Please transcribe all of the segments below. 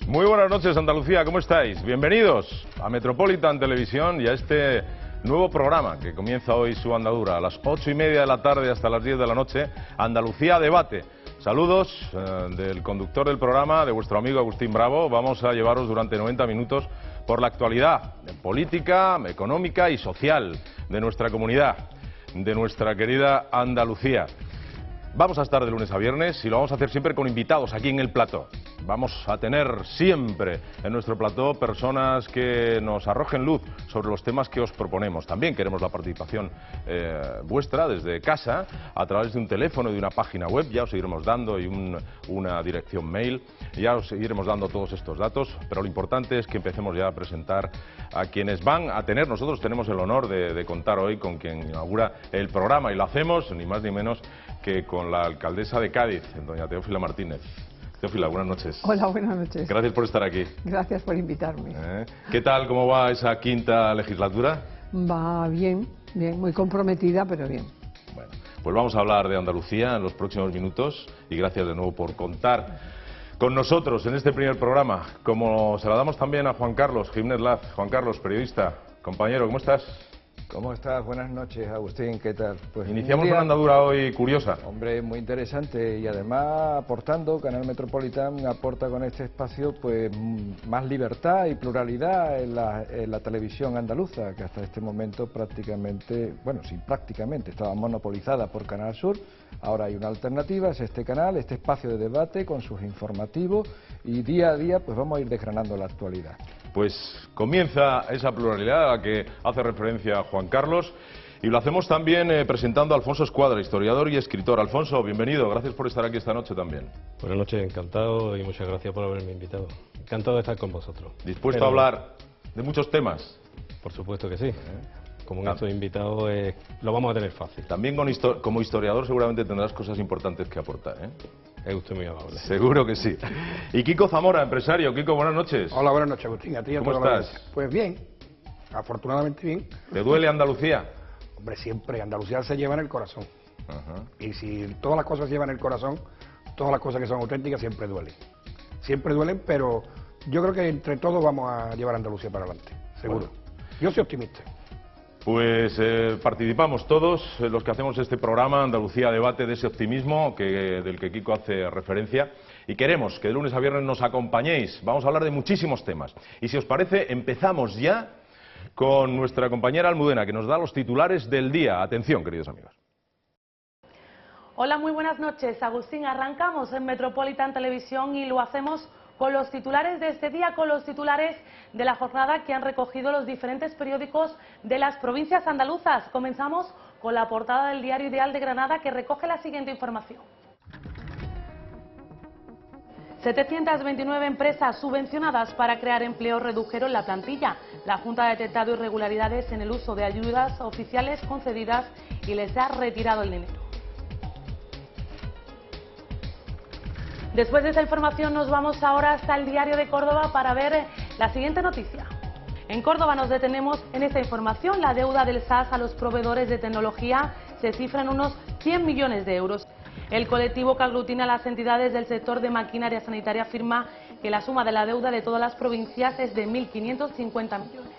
Muy buenas noches, Andalucía, ¿cómo estáis? Bienvenidos a Metropolitan Televisión y a este nuevo programa que comienza hoy su andadura a las 8:30 de la tarde hasta las 10 de la noche, Andalucía Debate. Saludos del conductor del programa, de vuestro amigo Agustín Bravo. Vamos a llevaros durante 90 minutos por la actualidad política, económica y social de nuestra comunidad, de nuestra querida Andalucía. Vamos a estar de lunes a viernes y lo vamos a hacer siempre con invitados aquí en el plató. Vamos a tener siempre en nuestro plató personas que nos arrojen luz sobre los temas que os proponemos. También queremos la participación vuestra desde casa, a través de un teléfono y de una página web. Ya os iremos dando y una dirección mail. Ya os iremos dando todos estos datos, pero lo importante es que empecemos ya a presentar a quienes van a tener. Nosotros tenemos el honor de contar hoy con quien inaugura el programa y lo hacemos ni más ni menos que con la alcaldesa de Cádiz, doña Teófila Martínez. Teófila, buenas noches. Hola, buenas noches. Gracias por estar aquí. Gracias por invitarme. ¿Qué tal, cómo va esa quinta legislatura? Va bien, bien, muy comprometida, pero bien. Bueno, pues vamos a hablar de Andalucía en los próximos minutos y gracias de nuevo por contar con nosotros en este primer programa, como se la damos también a Juan Carlos Jiménez Laz. Juan Carlos, periodista, compañero, ¿cómo estás? ¿Cómo estás? Buenas noches, Agustín, ¿qué tal? Pues iniciamos una andadura hoy curiosa. Hombre, muy interesante y además aportando, Canal Metropolitan aporta con este espacio pues más libertad y pluralidad en la televisión andaluza, que hasta este momento prácticamente, bueno, sí, prácticamente estaba monopolizada por Canal Sur. Ahora hay una alternativa, es este canal, este espacio de debate con sus informativos y día a día pues vamos a ir desgranando la actualidad. Pues comienza esa pluralidad a la que hace referencia Juan Carlos y lo hacemos también presentando a Alfonso Escuadra, historiador y escritor. Alfonso, bienvenido, gracias por estar aquí esta noche también. Buenas noches, encantado y muchas gracias por haberme invitado. Encantado de estar con vosotros. ¿Dispuesto a hablar de muchos temas? Por supuesto que sí. Como nuestro invitado lo vamos a tener fácil. También como historiador seguramente tendrás cosas importantes que aportar, ¿eh? Es usted muy amable. Seguro que sí. Y Kiko Zamora, empresario. Kiko, buenas noches. Hola, buenas noches, Agustín. A ti y a ¿Cómo toda la estás? audiencia. Pues bien, afortunadamente bien. ¿Te duele Andalucía? Hombre, siempre Andalucía se lleva en el corazón. Ajá. Y si todas las cosas se llevan en el corazón, todas las cosas que son auténticas siempre duelen. Siempre duelen, pero yo creo que entre todos vamos a llevar a Andalucía para adelante, seguro. Bueno. Yo soy optimista. Pues participamos todos los que hacemos este programa, Andalucía Debate, de ese optimismo del que Kiko hace referencia. Y queremos que de lunes a viernes nos acompañéis. Vamos a hablar de muchísimos temas. Y si os parece, empezamos ya con nuestra compañera Almudena, que nos da los titulares del día. Atención, queridos amigos. Hola, muy buenas noches. Agustín, arrancamos en Metropolitan Televisión y lo hacemos con los titulares de este día, con los titulares de la jornada que han recogido los diferentes periódicos de las provincias andaluzas. Comenzamos con la portada del Diario Ideal de Granada, que recoge la siguiente información. 729 empresas subvencionadas para crear empleo redujeron la plantilla. La Junta ha detectado irregularidades en el uso de ayudas oficiales concedidas y les ha retirado el dinero. Después de esta información nos vamos ahora hasta el Diario de Córdoba para ver la siguiente noticia. En Córdoba nos detenemos en esta información. La deuda del SAS a los proveedores de tecnología se cifra en unos 100 millones de euros. El colectivo que aglutina a las entidades del sector de maquinaria sanitaria afirma que la suma de la deuda de todas las provincias es de 1.550 millones.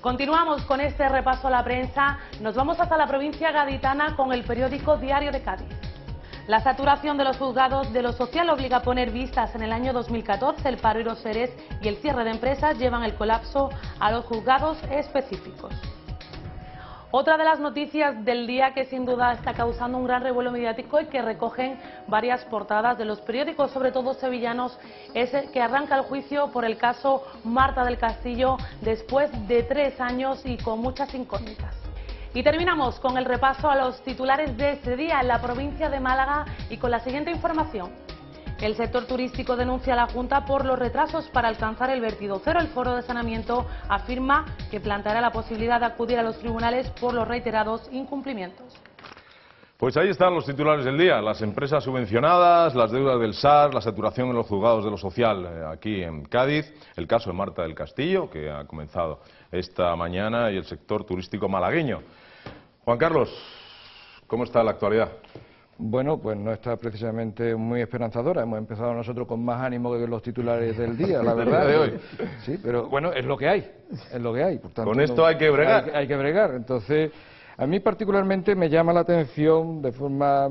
Continuamos con este repaso a la prensa. Nos vamos hasta la provincia gaditana con el periódico Diario de Cádiz. La saturación de los juzgados de lo social obliga a poner vistas en el año 2014. El paro y los ERES y el cierre de empresas llevan el colapso a los juzgados específicos. Otra de las noticias del día que sin duda está causando un gran revuelo mediático y que recogen varias portadas de los periódicos, sobre todo sevillanos, es el que arranca el juicio por el caso Marta del Castillo después de 3 años y con muchas incógnitas. Y terminamos con el repaso a los titulares de este día en la provincia de Málaga y con la siguiente información. El sector turístico denuncia a la Junta por los retrasos para alcanzar el vertido cero. El Foro de Saneamiento afirma que planteará la posibilidad de acudir a los tribunales por los reiterados incumplimientos. Pues ahí están los titulares del día, las empresas subvencionadas, las deudas del SAS, la saturación en los juzgados de lo social aquí en Cádiz, el caso de Marta del Castillo, que ha comenzado esta mañana, y el sector turístico malagueño. Juan Carlos, ¿cómo está la actualidad? Bueno, pues no está precisamente muy esperanzadora. Hemos empezado nosotros con más ánimo que los titulares del día, la verdad. de hoy. Sí, pero bueno, es lo que hay, es lo que hay. Por tanto, Con esto hay que bregar. Hay que bregar. Entonces, a mí particularmente me llama la atención de forma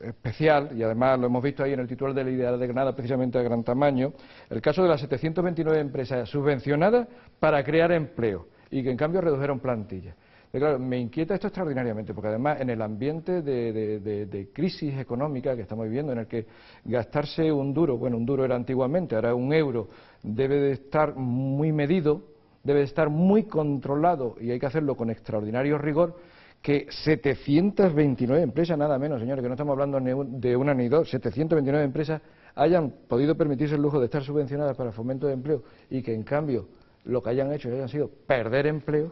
especial, y además lo hemos visto ahí en el titular del Ideal de Granada, precisamente de gran tamaño, el caso de las 729 empresas subvencionadas para crear empleo y que en cambio redujeron plantilla. Claro, me inquieta esto extraordinariamente, porque además en el ambiente de crisis económica que estamos viviendo, en el que gastarse un duro, bueno, un duro era antiguamente, ahora un euro, debe de estar muy medido, debe de estar muy controlado y hay que hacerlo con extraordinario rigor, que 729 empresas, nada menos, señores, que no estamos hablando de una ni dos, 729 empresas hayan podido permitirse el lujo de estar subvencionadas para fomento de empleo y que en cambio lo que hayan hecho hayan sido perder empleo.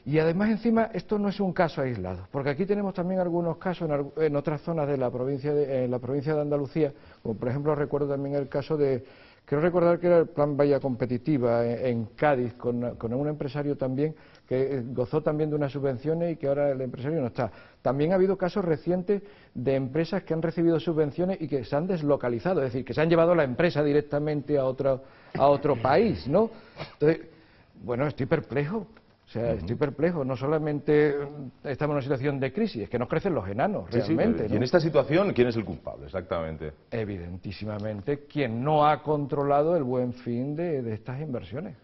Y además, encima, esto no es un caso aislado, porque aquí tenemos también algunos casos en otras zonas de la provincia de Andalucía, como por ejemplo recuerdo también el caso de, creo recordar que era el Plan Bahía Competitiva en Cádiz, con un empresario también que gozó también de unas subvenciones y que ahora el empresario no está. También ha habido casos recientes de empresas que han recibido subvenciones y que se han deslocalizado, es decir, que se han llevado la empresa directamente a otro país, ¿no? Entonces, bueno, estoy perplejo. O sea, estoy perplejo. No solamente estamos en una situación de crisis, es que nos crecen los enanos, realmente. Sí. Y en esta situación, ¿quién es el culpable exactamente? Evidentísimamente, quien no ha controlado el buen fin de estas inversiones.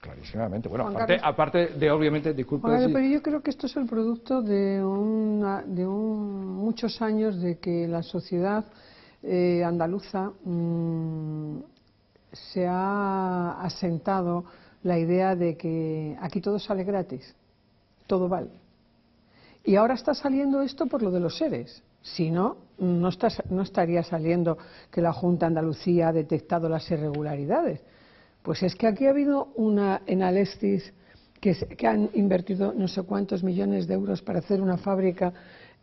Clarísimamente. Bueno, aparte de, obviamente, disculpe. Pero yo creo que esto es el producto de muchos años de que la sociedad andaluza se ha asentado la idea de que aquí todo sale gratis, todo vale. Y ahora está saliendo esto por lo de los seres. Si no, no estaría saliendo que la Junta de Andalucía ha detectado las irregularidades. Pues es que aquí ha habido en Alestis que han invertido no sé cuántos millones de euros para hacer una fábrica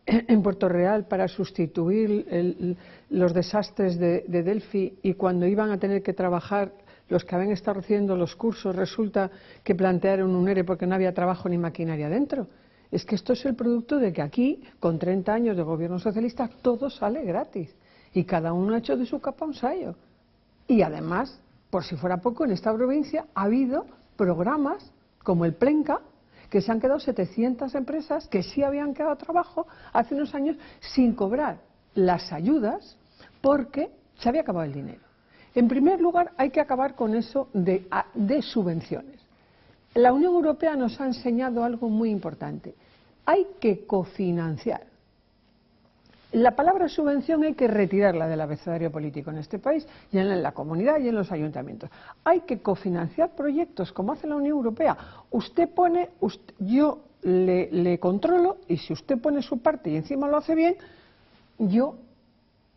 en Puerto Real para sustituir los desastres de Delphi, y cuando iban a tener que trabajar los que habían estado haciendo los cursos, resulta que plantearon un ERE porque no había trabajo ni maquinaria dentro. Es que esto es el producto de que aquí, con 30 años de gobierno socialista, todo sale gratis. Y cada uno ha hecho de su capa un sayo. Y además, por si fuera poco, en esta provincia ha habido programas como el Plenca, que se han quedado 700 empresas que sí habían quedado trabajo hace unos años sin cobrar las ayudas porque se había acabado el dinero. En primer lugar, hay que acabar con eso de subvenciones. La Unión Europea nos ha enseñado algo muy importante. Hay que cofinanciar. La palabra subvención hay que retirarla del abecedario político en este país y en la comunidad y en los ayuntamientos. Hay que cofinanciar proyectos como hace la Unión Europea. Usted pone, yo le controlo, y si usted pone su parte y encima lo hace bien, yo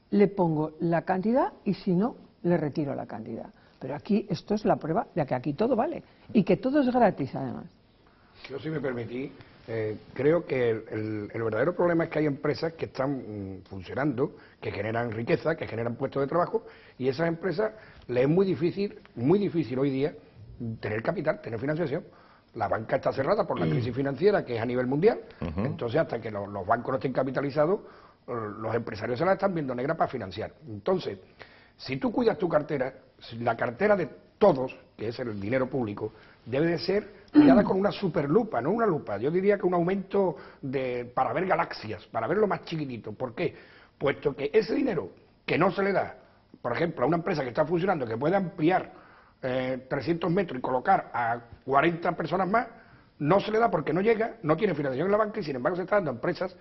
le pongo la cantidad y si no, le retiro la cantidad. Pero aquí esto es la prueba de que aquí todo vale y que todo es gratis además. Yo, si me permití, creo que el verdadero problema es que hay empresas que están funcionando, que generan riqueza, que generan puestos de trabajo, y esas empresas les es muy difícil hoy día tener capital, tener financiación. La banca está cerrada por la crisis financiera, que es a nivel mundial. Entonces, hasta que los bancos no estén capitalizados, los empresarios se la están viendo negra para financiar. Entonces, si tú cuidas tu cartera, la cartera de todos, que es el dinero público, debe de ser mirada con una superlupa, no una lupa. Yo diría que un aumento para ver galaxias, para ver lo más chiquitito. ¿Por qué? Puesto que ese dinero que no se le da, por ejemplo, a una empresa que está funcionando, que puede ampliar 300 metros y colocar a 40 personas más, no se le da porque no llega, no tiene financiación en la banca, y sin embargo se está dando a empresas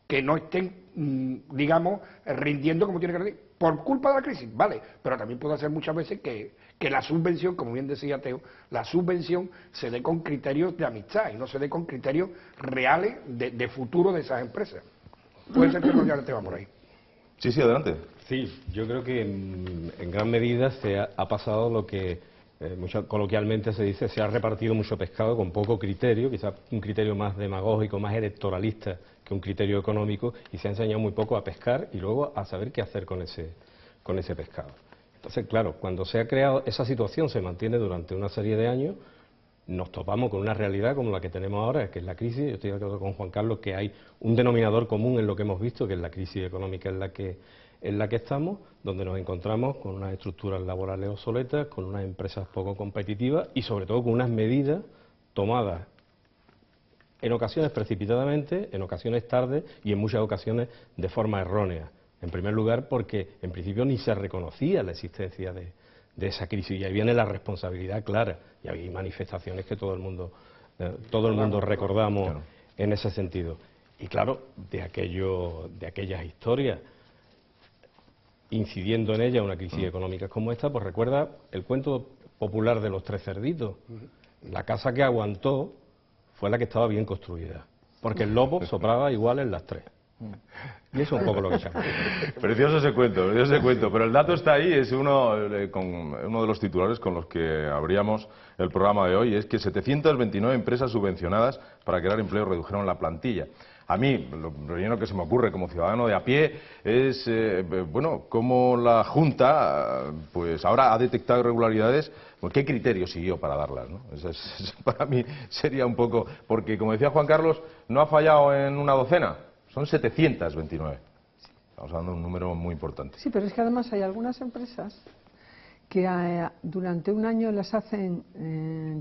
que no estén, digamos, rindiendo como tiene que rendir, por culpa de la crisis, vale, pero también puede ser muchas veces que la subvención, como bien decía Teo, la subvención se dé con criterios de amistad y no se dé con criterios reales de futuro de esas empresas. Puede ser que no ya el tema por ahí. Sí, adelante. Sí, yo creo que en gran medida se ha pasado lo que coloquialmente se dice, se ha repartido mucho pescado con poco criterio, quizás un criterio más demagógico, más electoralista que un criterio económico, y se ha enseñado muy poco a pescar y luego a saber qué hacer con ese pescado. Entonces, claro, cuando se ha creado esa situación, se mantiene durante una serie de años, nos topamos con una realidad como la que tenemos ahora, que es la crisis. Yo estoy de acuerdo con Juan Carlos que hay un denominador común en lo que hemos visto, que es la crisis económica en la que estamos, donde nos encontramos con unas estructuras laborales obsoletas, con unas empresas poco competitivas y sobre todo con unas medidas tomadas en ocasiones precipitadamente, en ocasiones tarde y en muchas ocasiones de forma errónea. En primer lugar, porque en principio ni se reconocía la existencia de esa crisis, y ahí viene la responsabilidad clara, y hay manifestaciones que todo el mundo recordamos claro, en ese sentido. Y claro, de aquellas historias, incidiendo en ellas una crisis económica como esta, pues recuerda el cuento popular de los tres cerditos. La casa que aguantó fue la que estaba bien construida, porque el lobo soplaba igual en las tres. Y eso es un poco lo que llama. Precioso ese cuento, pero el dato está ahí, es uno de los titulares con los que abríamos el programa de hoy, es que 729 empresas subvencionadas para crear empleo redujeron la plantilla. A mí, lo primero que se me ocurre como ciudadano de a pie es, bueno, cómo la Junta, pues ahora ha detectado irregularidades, pues qué criterio siguió para darlas, ¿no? Eso para mí sería un poco, porque como decía Juan Carlos, no ha fallado en una docena, son 729. Estamos hablando de un número muy importante. Sí, pero es que además hay algunas empresas que durante un año les hacen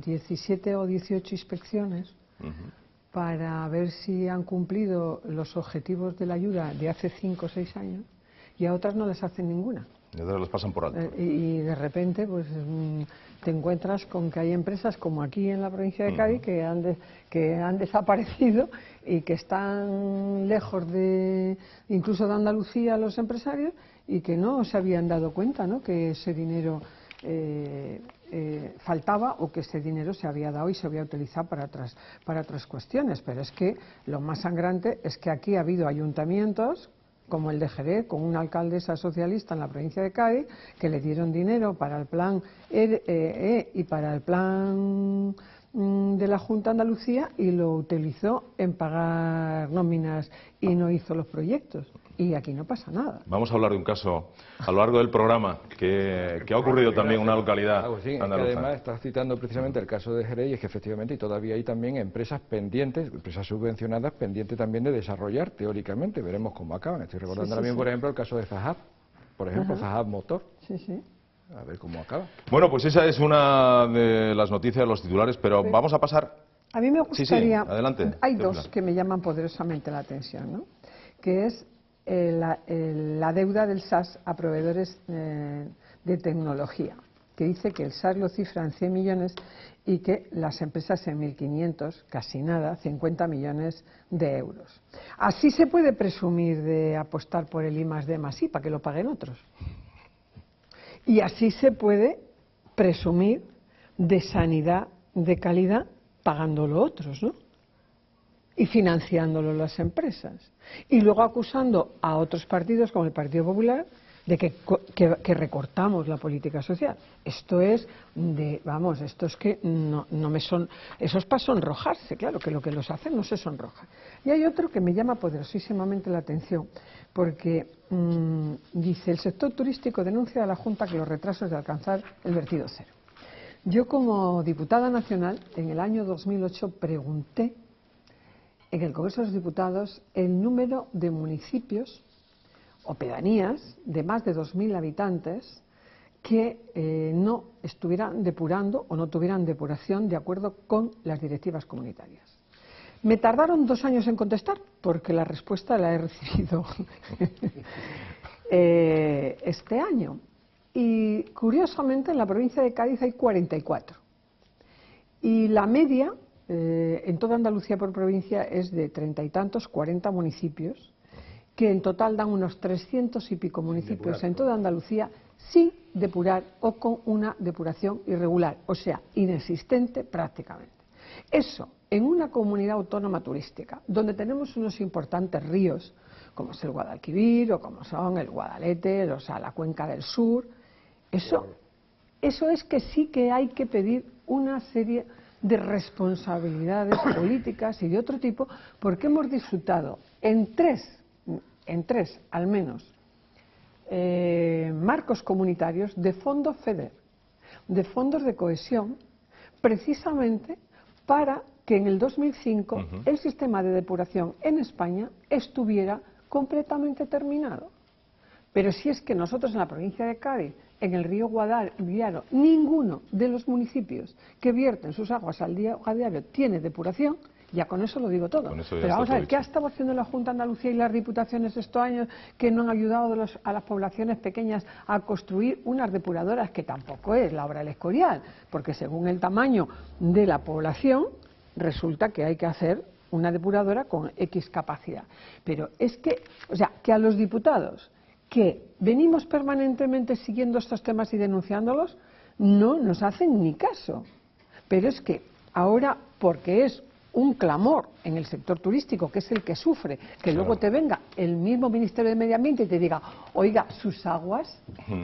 17 o 18 inspecciones para ver si han cumplido los objetivos de la ayuda de hace 5 o 6 años, y a otras no les hacen ninguna. Y otras las pasan por alto. Y de repente pues te encuentras con que hay empresas como aquí en la provincia de Cádiz que han desaparecido y que están lejos de incluso de Andalucía los empresarios, y que no se habían dado cuenta, ¿no?, que ese dinero faltaba, o que ese dinero se había dado y se había utilizado para otras cuestiones. Pero es que lo más sangrante es que aquí ha habido ayuntamientos como el de Jerez, con una alcaldesa socialista en la provincia de Cádiz, que le dieron dinero para el plan y para el plan de la Junta de Andalucía, y lo utilizó en pagar nóminas y no hizo los proyectos. Y aquí no pasa nada. Vamos a hablar de un caso a lo largo del programa que ha ocurrido también en una localidad sí, andaluza. Además, estás citando precisamente el caso de Jerez, y es que efectivamente y todavía hay también empresas pendientes, empresas subvencionadas pendientes también de desarrollar teóricamente. Veremos cómo acaban. Estoy recordando también, por ejemplo, el caso de Zahab, por ejemplo, Zahab Motor. Sí, sí. A ver cómo acaba. Bueno, pues esa es una de las noticias de los titulares, pero vamos a pasar. A mí me gustaría... Sí, adelante. Hay dos que me llaman poderosamente la atención, ¿no?, que es la deuda del SAS a proveedores de tecnología, que dice que el SAS lo cifra en 100 millones y que las empresas en 1.500, casi nada, 50 millones de euros. Así se puede presumir de apostar por el I+D+I para que lo paguen otros. Y así se puede presumir de sanidad de calidad pagándolo otros, ¿no?, y financiándolo las empresas, y luego acusando a otros partidos como el Partido Popular de que recortamos la política social. Esto es esto es que no me son, eso es para sonrojarse, claro, que lo que los hacen no se sonroja. Y hay otro que me llama poderosísimamente la atención, porque dice: el sector turístico denuncia a la Junta que los retrasos de alcanzar el vertido cero. Yo, como diputada nacional, en el año 2008 pregunté en el Congreso de los Diputados el número de municipios o pedanías de más de 2.000 habitantes que no estuvieran depurando o no tuvieran depuración de acuerdo con las directivas comunitarias. Me tardaron 2 años en contestar, porque la respuesta la he recibido este año. Y curiosamente en la provincia de Cádiz hay 44. Y la media en toda Andalucía por provincia es de 30 y tantos, 40 municipios, que en total dan unos 300 y pico municipios en toda Andalucía sin depurar o con una depuración irregular, o sea, inexistente prácticamente. Eso, en una comunidad autónoma turística, donde tenemos unos importantes ríos, como es el Guadalquivir o como son el Guadalete, o sea, la Cuenca del Sur, eso es que sí que hay que pedir una serie de responsabilidades políticas y de otro tipo, porque hemos disfrutado en tres al menos marcos comunitarios de fondos FEDER, de fondos de cohesión, precisamente para que en el 2005 el sistema de depuración en España estuviera completamente terminado. Pero si es que nosotros en la provincia de Cádiz, en el río Guadiaro, ninguno de los municipios que vierten sus aguas al río Guadiaro tiene depuración, ya con eso lo digo todo. Pero vamos a ver, ¿qué ha estado haciendo la Junta de Andalucía y las diputaciones estos años que no han ayudado a las poblaciones pequeñas a construir unas depuradoras, que tampoco es la obra del Escorial? Porque según el tamaño de la población, resulta que hay que hacer una depuradora con X capacidad. Pero es que, o sea, que a los diputados que venimos permanentemente siguiendo estos temas y denunciándolos, no nos hacen ni caso. Pero es que ahora, porque es un clamor en el sector turístico, que es el que sufre, que luego te venga el mismo Ministerio de Medio Ambiente y te diga, oiga, sus aguas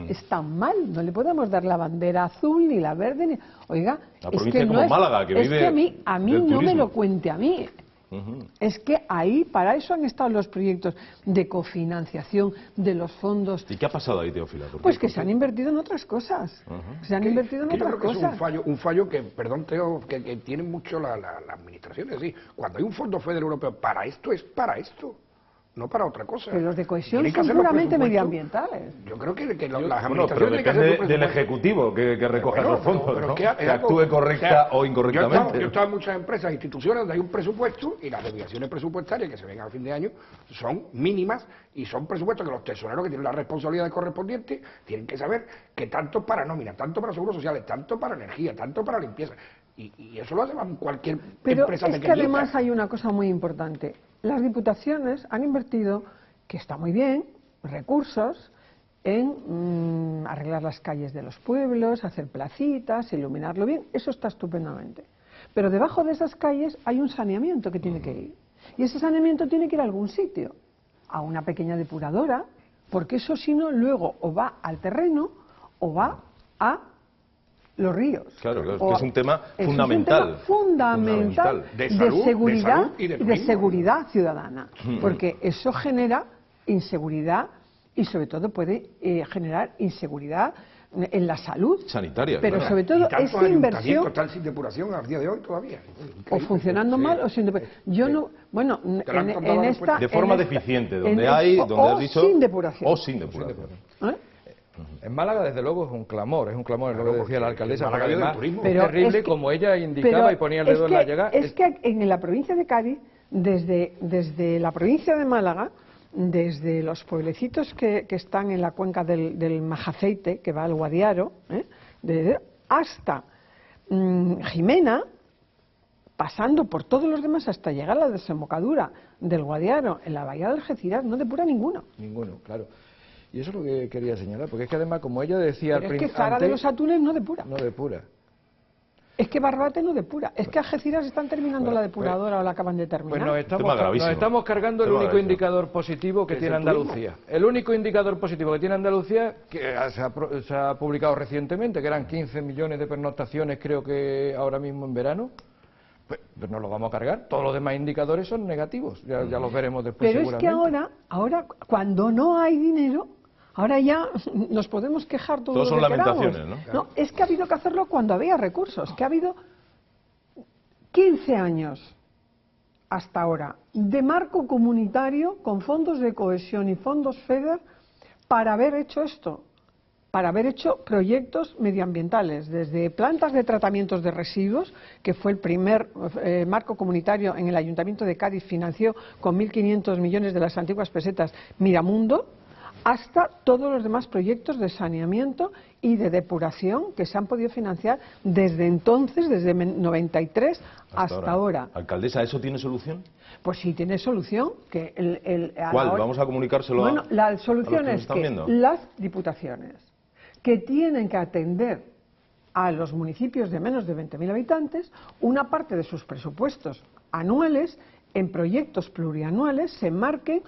están mal, no le podemos dar la bandera azul ni la verde, ni... Oiga, es que no es, Málaga, que vive a mí no me lo cuente a mí. Es que ahí, para eso han estado los proyectos de cofinanciación de los fondos. ¿Y qué ha pasado ahí, Teófila? Pues que se han invertido en otras cosas. Se han invertido en otras cosas. Yo creo que es un fallo que, perdón, Teo, que tiene mucho la administración. Es decir, cuando hay un fondo federal europeo para esto, es para esto. No para otra cosa. Pero los de cohesión son puramente medioambientales. Yo creo que las administraciones... pero depende del Ejecutivo que recoja esos fondos, ¿no? Que actúe correcta o incorrectamente. Yo he estado en muchas empresas e instituciones donde hay un presupuesto y las desviaciones presupuestarias que se ven al fin de año son mínimas y son presupuestos que los tesoreros que tienen las responsabilidades correspondientes tienen que saber que tanto para nómina, tanto para seguros sociales, tanto para energía, tanto para limpieza. Y eso lo hace cualquier empresa pequeñita. Pero es que además hay una cosa muy importante. Las diputaciones han invertido, que está muy bien, recursos en arreglar las calles de los pueblos, hacer placitas, iluminarlo bien, eso está estupendamente. Pero debajo de esas calles hay un saneamiento que tiene que ir. Y ese saneamiento tiene que ir a algún sitio, a una pequeña depuradora, porque eso si no luego o va al terreno o va a los ríos. Claro, que es un tema fundamental. Fundamental de seguridad y de seguridad ciudadana. Porque eso genera inseguridad y sobre todo puede generar inseguridad en la salud sanitaria. Pero sobre todo esta inversión están sin depuración al día de hoy todavía. O funcionando mal o sin depuración. Yo no, bueno, en esta de forma deficiente, donde hay, donde has dicho, sin depuración. O sin depuración. En Málaga, desde luego, es un clamor, es lo que decía la alcaldesa, pero además, es terrible, como ella indicaba y ponía el dedo en la llaga. Es que en la provincia de Cádiz, desde la provincia de Málaga, desde los pueblecitos que están en la cuenca del Majaceite, que va al Guadiaro, hasta Jimena, pasando por todos los demás hasta llegar a la desembocadura del Guadiaro en la bahía de Algeciras, no depura ninguno. Ninguno, claro. Y eso es lo que quería señalar, porque es que además, como ella decía al principio... es que Zara de los Atunes no depura. No depura. Es que Barbate no depura. Es que Algeciras están terminando la depuradora o la acaban de terminar. Pues nos estamos cargando el único indicador positivo que tiene Andalucía. El único indicador positivo que tiene Andalucía, que se ha publicado recientemente, que eran 15 millones de pernoctaciones, creo que ahora mismo en verano. Pues no lo vamos a cargar. Todos los demás indicadores son negativos. Ya los veremos después. Pero seguramente. Es que ahora, cuando no hay dinero... Ahora ya nos podemos quejar todos son lo que lamentaciones, queramos. ¿no? No, es que ha habido que hacerlo cuando había recursos, que ha habido 15 años hasta ahora de marco comunitario con fondos de cohesión y fondos FEDER para haber hecho esto, para haber hecho proyectos medioambientales, desde plantas de tratamientos de residuos, que fue el primer marco comunitario en el Ayuntamiento de Cádiz, financió con 1.500 millones de las antiguas pesetas Miramundo, hasta todos los demás proyectos de saneamiento y de depuración que se han podido financiar desde entonces, desde 93 hasta ahora. Alcaldesa, ¿eso tiene solución? Pues sí tiene solución. ¿Cuál? Vamos a comunicárselo a la solución es que las diputaciones que tienen que atender a los municipios de menos de 20.000 habitantes, una parte de sus presupuestos anuales en proyectos plurianuales se marquen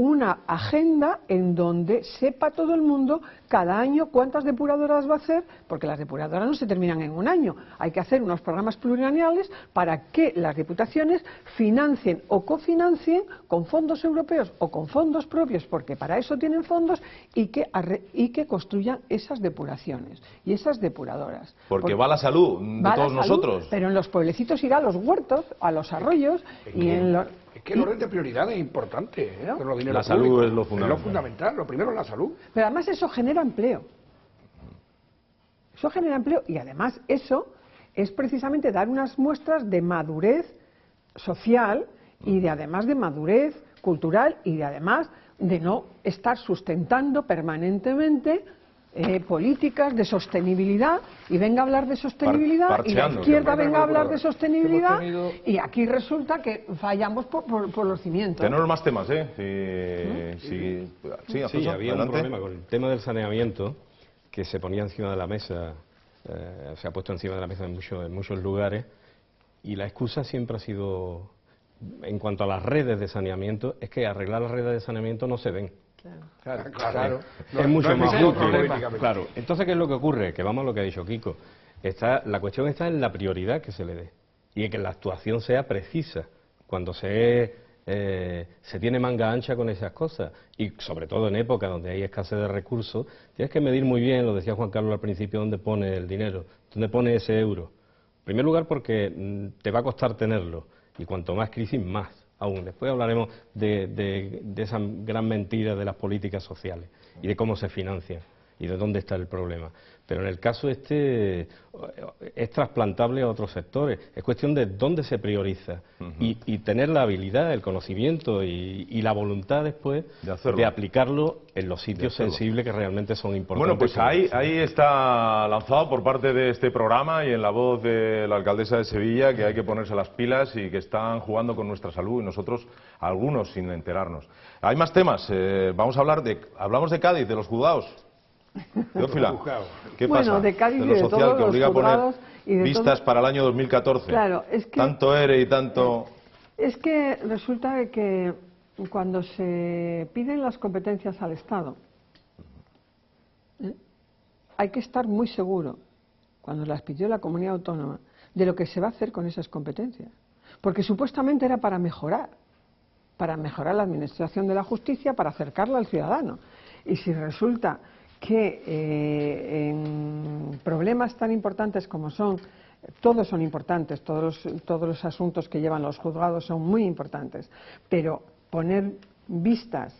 una agenda en donde sepa todo el mundo cada año cuántas depuradoras va a hacer, porque las depuradoras no se terminan en un año. Hay que hacer unos programas plurianuales para que las diputaciones financien o cofinancien con fondos europeos o con fondos propios, porque para eso tienen fondos, y que construyan esas depuraciones y esas depuradoras. Porque va la salud de todos nosotros. Pero en los pueblecitos irá a los huertos, a los arroyos y en los... Es que el orden de prioridades es importante, ¿eh? ¿No? Con los dineros La salud públicos. es lo fundamental. Es lo fundamental, lo primero es la salud. Pero además eso genera empleo. Eso genera empleo y además eso es precisamente dar unas muestras de madurez social y además de madurez cultural y de además de no estar sustentando permanentemente políticas de sostenibilidad, y venga a hablar de sostenibilidad y la izquierda venga a hablar de sostenibilidad y aquí resulta que fallamos por los cimientos. Tenemos más temas, ¿eh? Sí, había adelante. un problema con el tema del saneamiento que se ponía encima de la mesa, se ha puesto encima de la mesa en muchos lugares, y la excusa siempre ha sido, en cuanto a las redes de saneamiento, es que arreglar las redes de saneamiento no se ven. Claro. Es mucho más útil. útil. Claro. Entonces, ¿qué es lo que ocurre? Que vamos a lo que ha dicho Kiko. La cuestión está en la prioridad que se le dé y en que la actuación sea precisa. Cuando se tiene manga ancha con esas cosas, y sobre todo en época donde hay escasez de recursos, tienes que medir muy bien, lo decía Juan Carlos al principio, dónde pone el dinero, dónde pone ese euro. En primer lugar porque te va a costar tenerlo, y cuanto más crisis, más aún. Después hablaremos de esa gran mentira de las políticas sociales y de cómo se financian y de dónde está el problema. Pero en el caso este es trasplantable a otros sectores. Es cuestión de dónde se prioriza y tener la habilidad, el conocimiento y la voluntad después de aplicarlo en los sitios sensibles que realmente son importantes. Bueno, pues ahí está lanzado por parte de este programa y en la voz de la alcaldesa de Sevilla que hay que ponerse las pilas y que están jugando con nuestra salud y nosotros algunos sin enterarnos. Hay más temas. Hablamos de Cádiz, de los juzgados. Teófila, ¿qué pasa? Bueno, de Cádiz de y lo de social todos que los obliga a poner juzgados y de vistas para el año 2014. Claro, es que tanto ERE y tanto... Es que resulta que cuando se piden las competencias al Estado, hay que estar muy seguro, cuando las pidió la comunidad autónoma, de lo que se va a hacer con esas competencias. Porque supuestamente era para mejorar la administración de la justicia, para acercarla al ciudadano. Y si resulta que en problemas tan importantes como todos son importantes, todos los asuntos que llevan los juzgados son muy importantes, pero poner vistas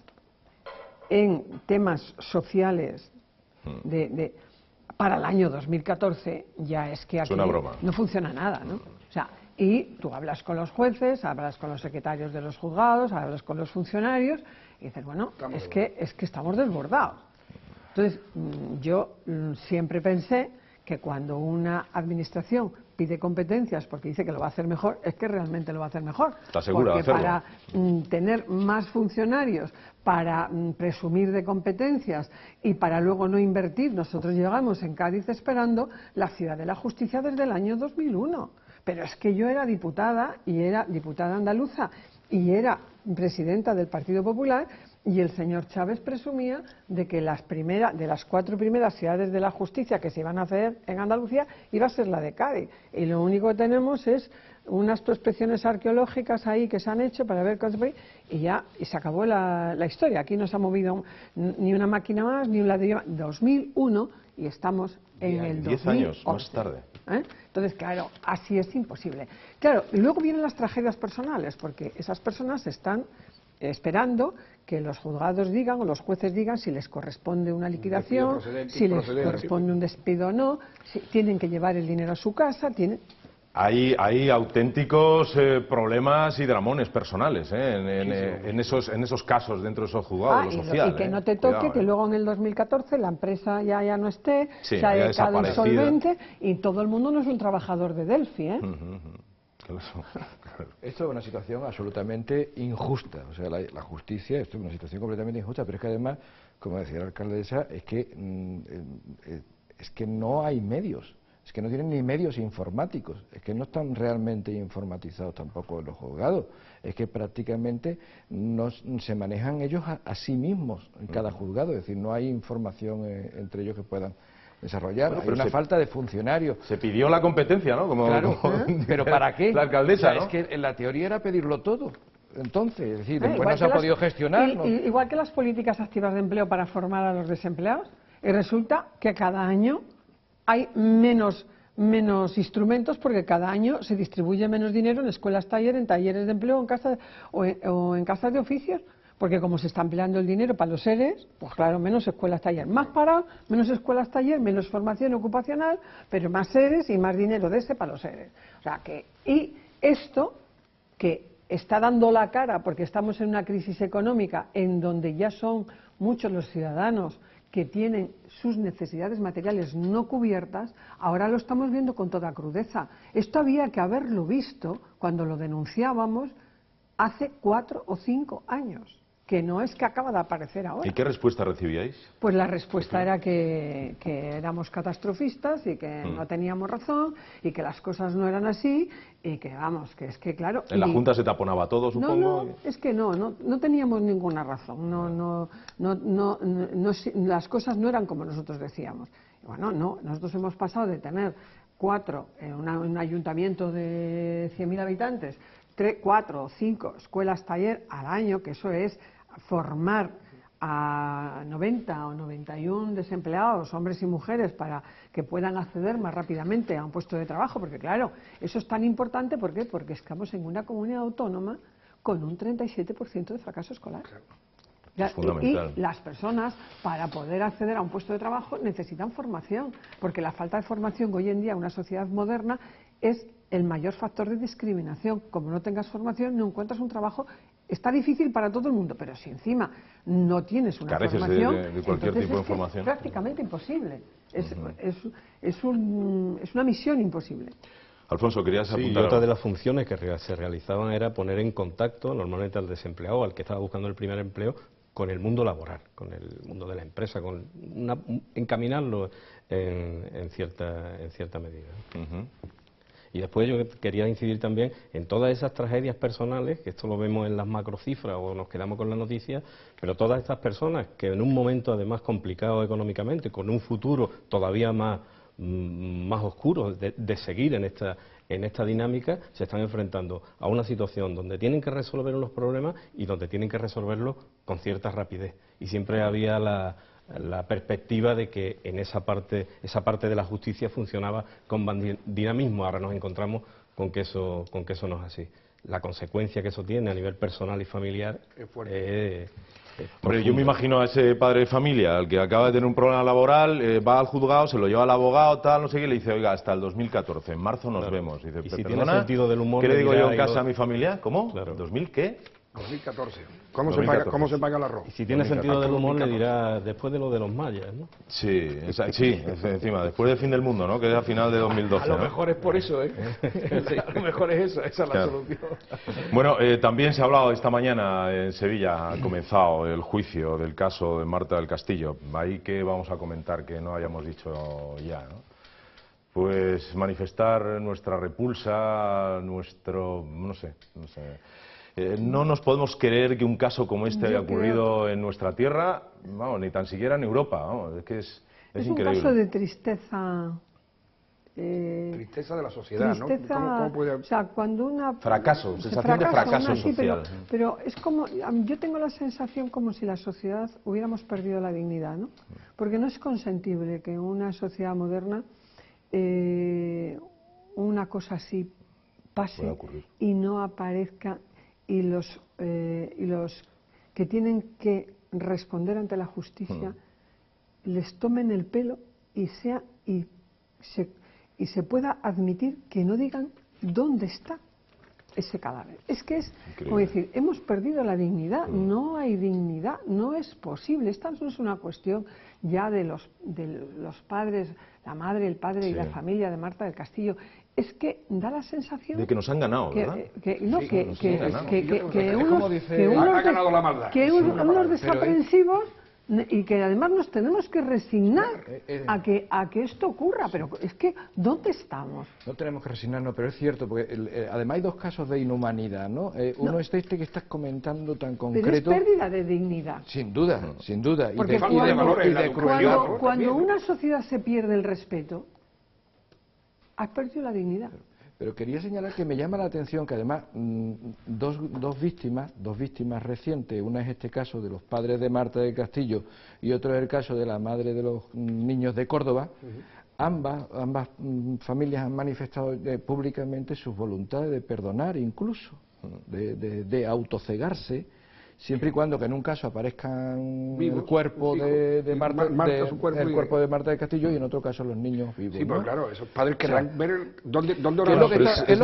en temas sociales para el año 2014 ya es que aquí no funciona nada, ¿no? O sea, y tú hablas con los jueces, hablas con los secretarios de los juzgados, hablas con los funcionarios y dices, bueno, es que estamos desbordados. Entonces, yo siempre pensé que cuando una administración pide competencias porque dice que lo va a hacer mejor, es que realmente lo va a hacer mejor. ¿Estás segura de hacerlo? Para tener más funcionarios, para presumir de competencias y para luego no invertir, nosotros llegamos en Cádiz esperando la ciudad de la justicia desde el año 2001. Pero es que yo era diputada, y era diputada andaluza, y era presidenta del Partido Popular, y el señor Chávez presumía de que de las 4 primeras ciudades de la justicia que se iban a hacer en Andalucía iba a ser la de Cádiz. Y lo único que tenemos es unas prospecciones arqueológicas ahí que se han hecho para ver cosas y se acabó la historia. Aquí no se ha movido ni una máquina más, ni un ladrillo más. 2001 y estamos en el 2011. 10 años más tarde. Entonces, claro, así es imposible. Claro, y luego vienen las tragedias personales, porque esas personas están esperando que los juzgados digan o los jueces digan si les corresponde una liquidación, si les corresponde un despido o no, si tienen que llevar el dinero a su casa, Hay auténticos problemas y dramones personales en esos casos dentro de esos juzgados, lo social. Y que no te toque que luego en el 2014 la empresa ya no esté, se ha haya dedicado insolvente y todo el mundo no es un trabajador de Delphi, Esto es una situación absolutamente injusta, o sea, la justicia, esto es una situación completamente injusta, pero es que además, como decía la alcaldesa, es que no hay medios. es que no tienen ni medios informáticos, es que no están realmente informatizados tampoco los juzgados, es que prácticamente no se manejan ellos a sí mismos en cada juzgado, es decir, no hay información entre ellos que puedan desarrollar. Bueno, hay pero una falta de funcionarios. Se pidió la competencia, ¿no? Claro, pero ¿para qué? La alcaldesa, o sea, ¿no? es que en la teoría era pedirlo todo. Entonces, es decir, después Igual no se ha que podido gestionar. ¿no? Igual que las políticas activas de empleo para formar a los desempleados, y resulta que cada año hay menos instrumentos porque cada año se distribuye menos dinero en escuelas taller, en talleres de empleo o en casas de oficios, porque como se está empleando el dinero para los seres, pues claro, menos escuelas taller, más parados, menos escuelas taller, menos formación ocupacional, pero más seres y más dinero de ese para los seres. O sea que, y esto que está dando la cara porque estamos en una crisis económica en donde ya son muchos los ciudadanos que tienen sus necesidades materiales no cubiertas, ahora lo estamos viendo con toda crudeza. Esto había que haberlo visto cuando lo denunciábamos hace 4 o 5 años, que no es que acaba de aparecer ahora. ¿Y qué respuesta recibíais? Pues la respuesta era que éramos catastrofistas y que no teníamos razón y que las cosas no eran así y que, vamos, que es que, claro... En la Junta se taponaba todo, supongo. No, es que no teníamos ninguna razón. Las cosas no eran como nosotros decíamos. Bueno, no, nosotros hemos pasado de tener 4 en un ayuntamiento de 100.000 habitantes, 4 o 5 escuelas taller al año, que eso es formar a 90 o 91 desempleados, hombres y mujeres, para que puedan acceder más rápidamente a un puesto de trabajo, porque claro, eso es tan importante, ¿por qué? Porque estamos en una comunidad autónoma con un 37% de fracaso escolar. Y las personas, para poder acceder a un puesto de trabajo, necesitan formación, porque la falta de formación hoy en día en una sociedad moderna es el mayor factor de discriminación. Como no tengas formación, no encuentras un trabajo. Está difícil para todo el mundo, pero si encima no tienes una formación, de cualquier tipo de información. Es prácticamente imposible. Es una misión imposible. Alfonso, querías apuntar. Sí, y otra de las funciones que se realizaban era poner en contacto normalmente al desempleado, al que estaba buscando el primer empleo, con el mundo laboral, con el mundo de la empresa, encaminarlo en cierta medida. Y después yo quería incidir también en todas esas tragedias personales, que esto lo vemos en las macrocifras o nos quedamos con las noticias, pero todas estas personas que en un momento además complicado económicamente, con un futuro todavía más oscuro de seguir en esta dinámica, se están enfrentando a una situación donde tienen que resolver unos problemas y donde tienen que resolverlos con cierta rapidez. Y siempre había la perspectiva de que en esa parte de la justicia funcionaba con dinamismo. Ahora nos encontramos con que eso no es así. La consecuencia que eso tiene a nivel personal y familiar es Hombre, yo me imagino a ese padre de familia, al que acaba de tener un problema laboral, va al juzgado, se lo lleva al abogado, tal, no sé qué, y le dice, oiga, hasta el 2014, en marzo nos vemos. Y dice, y si ¿perdona? tiene sentido del humor, ¿Qué le digo yo en dirá, casa a mi familia? ¿Cómo? Claro. ¿2000 qué? 2014. 2014. ¿Cómo se paga el arroz? Y si tiene sentido del humor, le dirá después de lo de los mayas, ¿no? Sí, encima, después del fin del mundo, ¿no? Que es a final de 2012. A lo ¿no? mejor es por eso, ¿eh? A lo mejor es eso, esa es la solución. Bueno, también se ha hablado esta mañana en Sevilla, ha comenzado el juicio del caso de Marta del Castillo. Ahí que vamos a comentar que no hayamos dicho ya, ¿no? Pues manifestar nuestra repulsa, no sé. No nos podemos creer que un caso como este haya ocurrido en nuestra tierra, vamos, ni tan siquiera en Europa, vamos, es que es increíble. Un caso de tristeza. Tristeza de la sociedad, tristeza, ¿no? ¿Cómo puede... O sea, cuando una... Fracaso, sensación de fracaso sí, social. pero es como... Yo tengo la sensación como si la sociedad hubiéramos perdido la dignidad, ¿no? Porque no es consentible que en una sociedad moderna una cosa así pase y no aparezca y los que tienen que responder ante la justicia les tomen el pelo y se pueda admitir que no digan dónde está ese cadáver. Es que es como decir, hemos perdido la dignidad, no hay dignidad, no es posible. Esta no es una cuestión ya de los padres, la madre, el padre y la familia de Marta del Castillo. Es que da la sensación de que nos han ganado, ¿verdad? Que unos ha ganado la maldad. desaprensivos y que además nos tenemos que resignar a que esto ocurra, pero es que ¿dónde estamos? No tenemos que resignarnos, pero es cierto, porque además hay dos casos de inhumanidad, ¿no? Uno es este que estás comentando tan concreto. Pero es pérdida de dignidad. Sin duda, sin duda. Porque cuando una sociedad se pierde el respeto, has perdido la dignidad. Pero quería señalar que me llama la atención que además dos víctimas recientes, una es este caso de los padres de Marta del Castillo y otro es el caso de la madre de los niños de Córdoba. Ambas familias han manifestado públicamente sus voluntades de perdonar, incluso de autocegarse, siempre y cuando que en un caso aparezcan el cuerpo de Marta, el cuerpo de Marta del Castillo y en otro caso los niños vivos. Sí, pero claro, esos padres querrán ver dónde es lo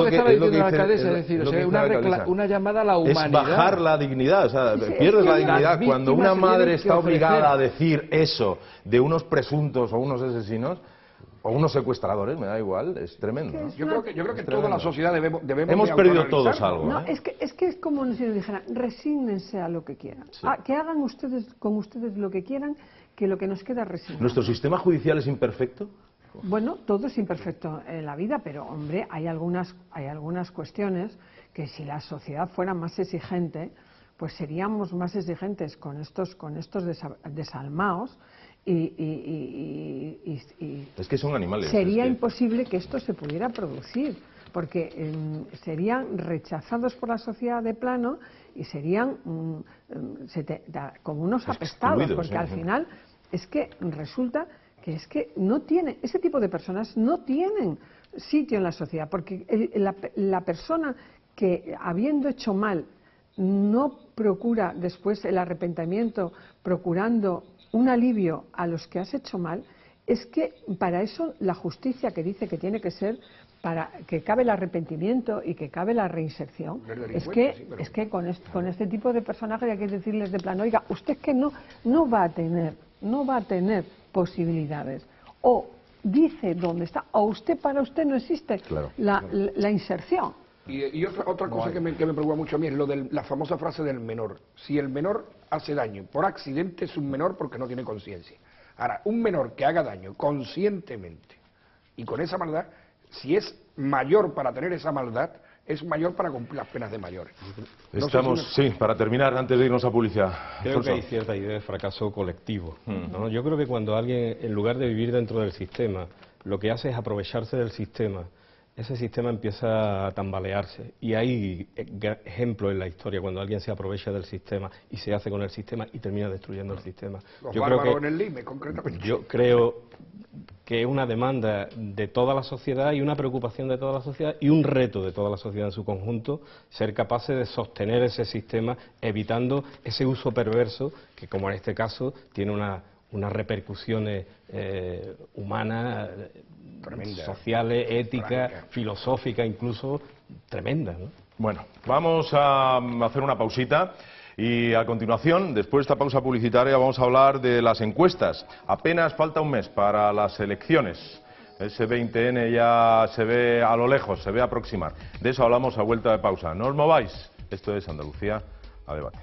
que estaba diciendo la alcaldesa, es decir, una llamada a la humanidad. Es bajar la dignidad, o sea, pierdes la dignidad cuando una madre está obligada a decir eso de unos presuntos o unos asesinos o unos secuestradores, me da igual, es tremendo, ¿no? Yo creo que toda la sociedad debemos hemos perdido todos algo, no, es que es como si nos dijeran, resígnense a lo que quieran, sí. Que hagan con ustedes lo que quieran, que lo que nos queda es resignar. ¿Nuestro sistema judicial es imperfecto? Bueno, todo es imperfecto en la vida, pero hombre, hay algunas cuestiones que si la sociedad fuera más exigente, pues seríamos más exigentes con estos desalmados. Es que son animales. Sería imposible que esto se pudiera producir, porque serían rechazados por la sociedad de plano y serían como unos apestados, porque al final es que resulta que no tiene, ese tipo de personas no tienen sitio en la sociedad, porque la persona que habiendo hecho mal no procura después el arrepentimiento, procurando un alivio a los que has hecho mal, es que para eso la justicia que dice que tiene que ser para que cabe el arrepentimiento y que cabe la reinserción, es que con este tipo de personajes hay que decirles de plano, oiga, usted que no va a tener posibilidades, o dice dónde está, o para usted no existe la inserción. Y otra cosa que me preocupa mucho a mí es lo de la famosa frase del menor. Si el menor hace daño por accidente, es un menor porque no tiene conciencia. Ahora, un menor que haga daño conscientemente y con esa maldad, si es mayor para tener esa maldad, es mayor para cumplir las penas de mayores. Para terminar, antes de irnos a publicidad. Creo que hay cierta idea de fracaso colectivo, ¿no? Yo creo que cuando alguien, en lugar de vivir dentro del sistema, lo que hace es aprovecharse del sistema, ese sistema empieza a tambalearse. Y hay ejemplos en la historia cuando alguien se aprovecha del sistema y se hace con el sistema y termina destruyendo el sistema. Los bárbaros en el Lime, concretamente. Yo creo que es una demanda de toda la sociedad y una preocupación de toda la sociedad y un reto de toda la sociedad en su conjunto, ser capaces de sostener ese sistema evitando ese uso perverso que, como en este caso, tiene unas repercusiones humanas, tremenda, sociales, éticas, filosóficas, incluso tremendas, ¿no? Bueno, vamos a hacer una pausita y a continuación, después de esta pausa publicitaria, vamos a hablar de las encuestas. Apenas falta un mes para las elecciones. Ese 20N ya se ve a lo lejos, se ve aproximar. De eso hablamos a vuelta de pausa. No os mováis. Esto es Andalucía a debate.